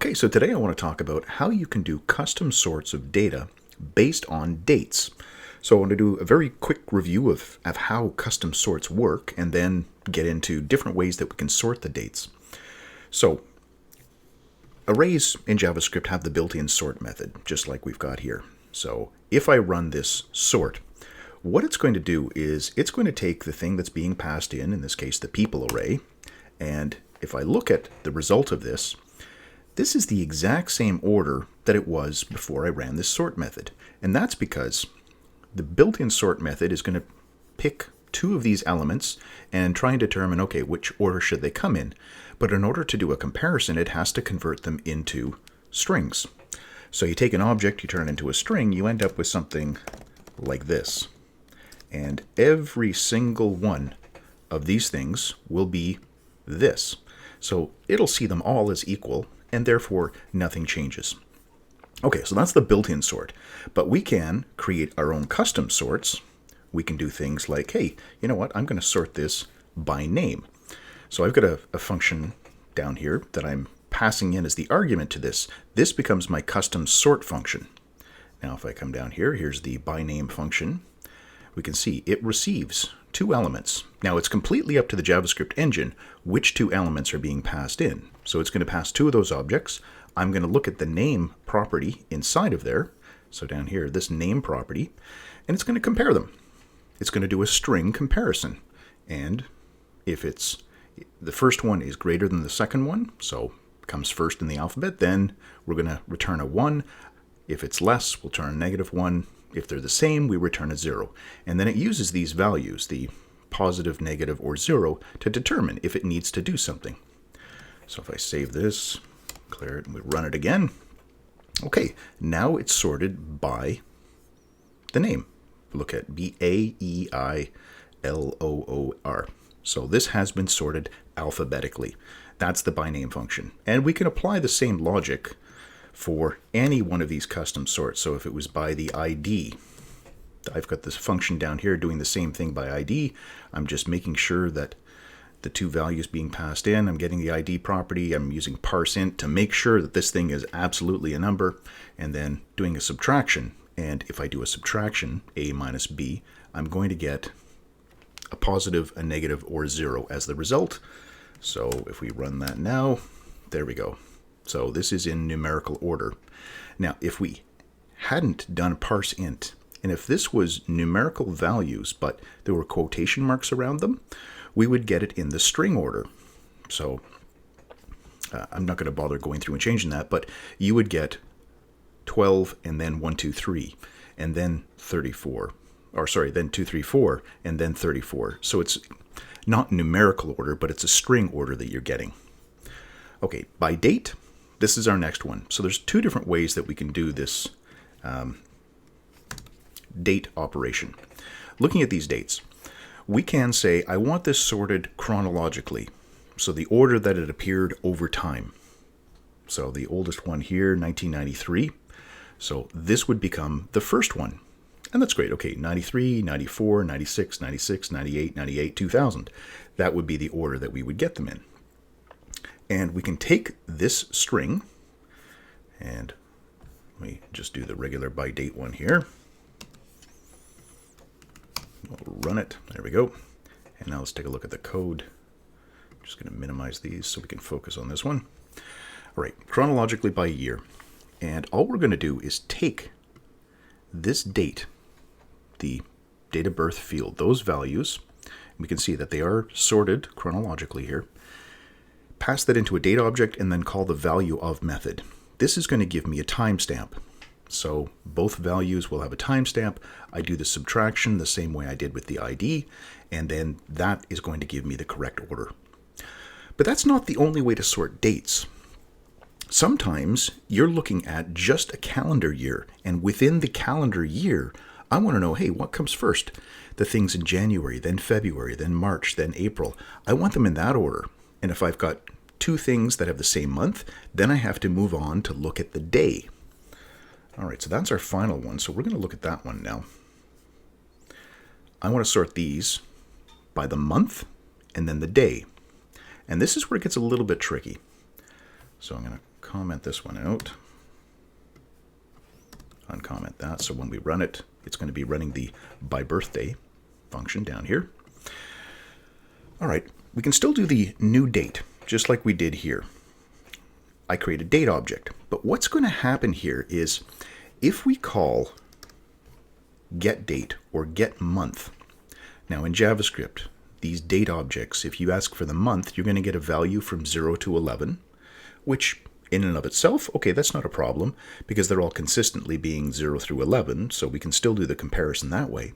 Okay, so today I want to talk about how you can do custom sorts of data based on dates. So I want to do a very quick review of how custom sorts work and then get into different ways that we can sort the dates. So arrays in JavaScript have the built-in sort method, just like we've got here. So if I run this sort, what it's going to do is it's going to take the thing that's being passed in this case the people array, and if I look at the result of this, this is the exact same order that it was before I ran this sort method. And that's because the built-in sort method is going to pick two of these elements and try and determine, okay, which order should they come in. But in order to do a comparison, it has to convert them into strings. So you take an object, you turn it into a string, you end up with something like this. And every single one of these things will be this. So it'll see them all as equal, and therefore nothing changes. Okay, so that's the built-in sort. But we can create our own custom sorts. We can do things like, hey, you know what, I'm going to sort this by name. So I've got a function down here that I'm passing in as the argument to this. This becomes my custom sort function. Now if I come down here, here's the by name function. We can see it receives two elements. Now it's completely up to the JavaScript engine which two elements are being passed in. So it's going to pass two of those objects. I'm going to look at the name property inside of there. So down here, this name property, and it's going to compare them. It's going to do a string comparison. And if it's the first one is greater than the second one, so comes first in the alphabet, then we're going to return a 1. If it's less, we'll turn a -1. If they're the same, we return a 0. And then it uses these values, the positive, negative, or 0, to determine if it needs to do something. So if I save this, clear it, and we run it again, okay, now it's sorted by the name. Look at B-A-E-I-L-O-O-R. So this has been sorted alphabetically. That's the by name function. And we can apply the same logic for any one of these custom sorts. So if it was by the ID, I've got this function down here doing the same thing by ID. I'm just making sure that the two values being passed in, I'm getting the ID property, I'm using parseInt to make sure that this thing is absolutely a number, and then doing a subtraction. And if I do a subtraction, A minus B, I'm going to get a positive, a negative, or 0 as the result. So if we run that now, there we go. So this is in numerical order. Now, if we hadn't done parseInt, and if this was numerical values, but there were quotation marks around them, we would get it in the string order. So I'm not going to bother going through and changing that, but you would get 12 and then 1, 2, 3, and then 34. Or sorry, then 2, 3, 4, and then 34. So it's not numerical order, but it's a string order that you're getting. Okay, by date, this is our next one. So there's two different ways that we can do this date operation. Looking at these dates, we can say, I want this sorted chronologically. So the order that it appeared over time. So the oldest one here, 1993. So this would become the first one. And that's great. Okay, 93, 94, 96, 96, 98, 98, 2000. That would be the order that we would get them in. And we can take this string, and let me just do the regular by date one here. We'll run it. There we go. And now let's take a look at the code. I'm just going to minimize these so we can focus on this one. All right, chronologically by year. And all we're going to do is take this date, the date of birth field, those values, we can see that they are sorted chronologically here, pass that into a date object, and then call the value of method. This is going to give me a timestamp. So both values will have a timestamp. I do the subtraction the same way I did with the ID, and then that is going to give me the correct order. But that's not the only way to sort dates. Sometimes you're looking at just a calendar year, and within the calendar year, I want to know, hey, what comes first? The things in January, then February, then March, then April. I want them in that order. And if I've got two things that have the same month, then I have to move on to look at the day. All right, so that's our final one. So we're going to look at that one now. I want to sort these by the month and then the day. And this is where it gets a little bit tricky. So I'm going to comment this one out. Uncomment that, so when we run it, it's going to be running the by birthday function down here. All right, we can still do the new date, just like we did here. I create a date object, but what's going to happen here is if we call getDate or getMonth, now in JavaScript, these date objects, if you ask for the month, you're going to get a value from 0 to 11, which in and of itself, okay, that's not a problem because they're all consistently being 0 through 11, so we can still do the comparison that way.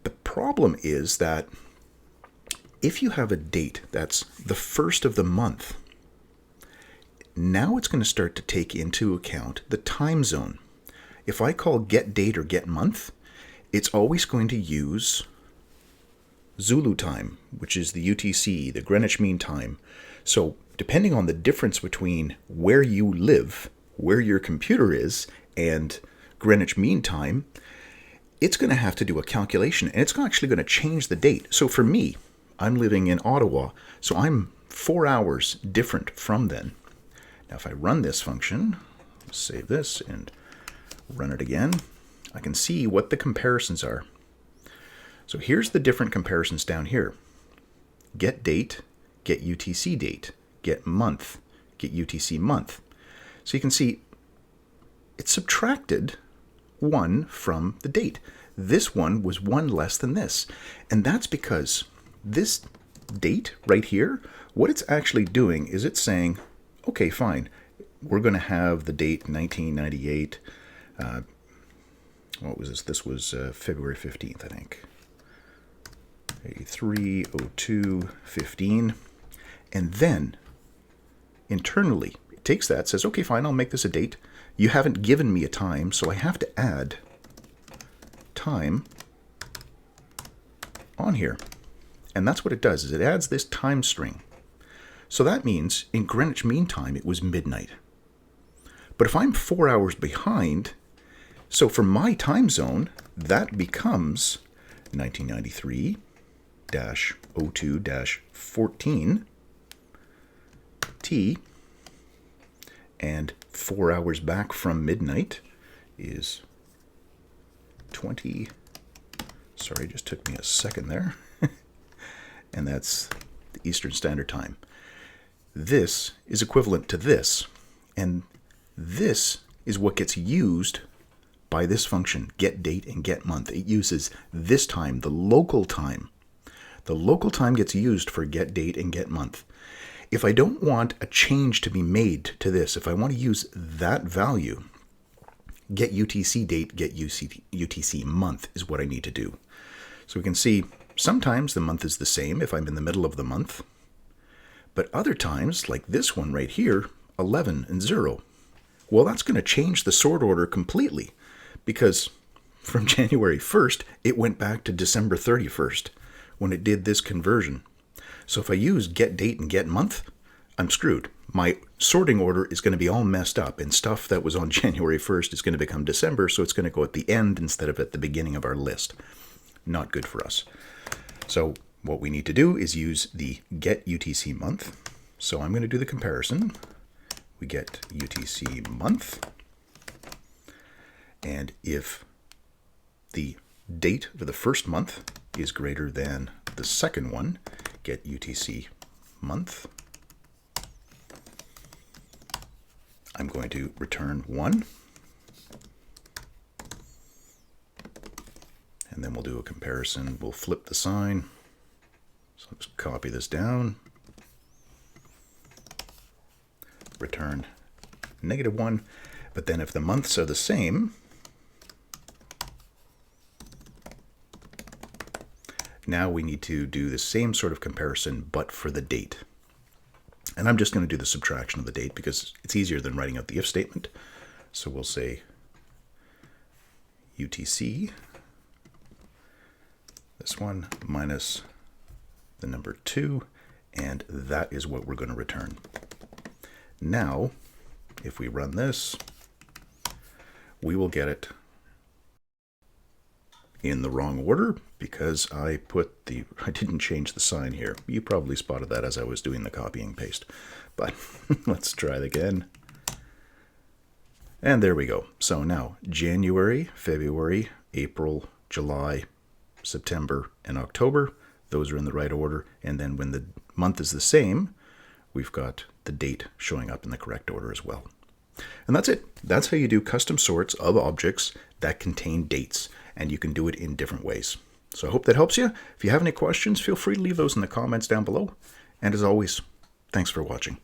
The problem is that if you have a date that's the first of the month, now it's going to start to take into account the time zone. If I call getDate or getMonth, it's always going to use Zulu time, which is the UTC, the Greenwich Mean Time. So depending on the difference between where you live, where your computer is, and Greenwich Mean Time, it's going to have to do a calculation, and it's actually going to change the date. So for me, I'm living in Ottawa, so I'm 4 hours different from then. Now if I run this function, save this and run it again, I can see what the comparisons are. So here's the different comparisons down here. Get date, get UTC date, get month, get UTC month. So you can see it subtracted 1 from the date. This one was 1 less than this. And that's because this date right here, what it's actually doing is it's saying, okay, fine, we're going to have the date 1998. What was this? This was February 15th, I think. 3/02/15. And then internally, it takes that, says, okay, fine, I'll make this a date. You haven't given me a time, so I have to add time on here. And that's what it does, is it adds this time string. So that means in Greenwich Mean Time, it was midnight. But if I'm 4 hours behind, so for my time zone, that becomes 1993-02-14 T, and 4 hours back from midnight is 20, sorry, it just took me a second there, and that's the Eastern Standard Time. This is equivalent to this, and this is what gets used by this function, getDate and getMonth. It uses this time, the local time. The local time gets used for getDate and getMonth. If I don't want a change to be made to this, if I want to use that value, get UTC date, get UTC month is what I need to do. So we can see sometimes the month is the same if I'm in the middle of the month, but other times, like this one right here, 11 and 0, well, that's going to change the sort order completely because from January 1st, it went back to December 31st when it did this conversion. So if I use getDate and getMonth, I'm screwed. My sorting order is going to be all messed up, and stuff that was on January 1st is going to become December, so it's going to go at the end instead of at the beginning of our list. Not good for us. So what we need to do is use the get UTC month. So I'm going to do the comparison. We get UTC month, and if the date for the first month is greater than the second one, get UTC month, I'm going to return 1, and then we'll do a comparison. We'll flip the sign. So I'll just copy this down, return -1, but then if the months are the same, now we need to do the same sort of comparison, but for the date. And I'm just going to do the subtraction of the date because it's easier than writing out the if statement. So we'll say UTC, this one, minus the number 2, and that is what we're going to return. Now, if we run this, we will get it in the wrong order because I didn't change the sign here. You probably spotted that as I was doing the copy and paste, but let's try it again. And there we go. So now January, February, April, July, September, and October. Those are in the right order. And then when the month is the same, we've got the date showing up in the correct order as well. And that's it. That's how you do custom sorts of objects that contain dates. And you can do it in different ways. So I hope that helps you. If you have any questions, feel free to leave those in the comments down below. And as always, thanks for watching.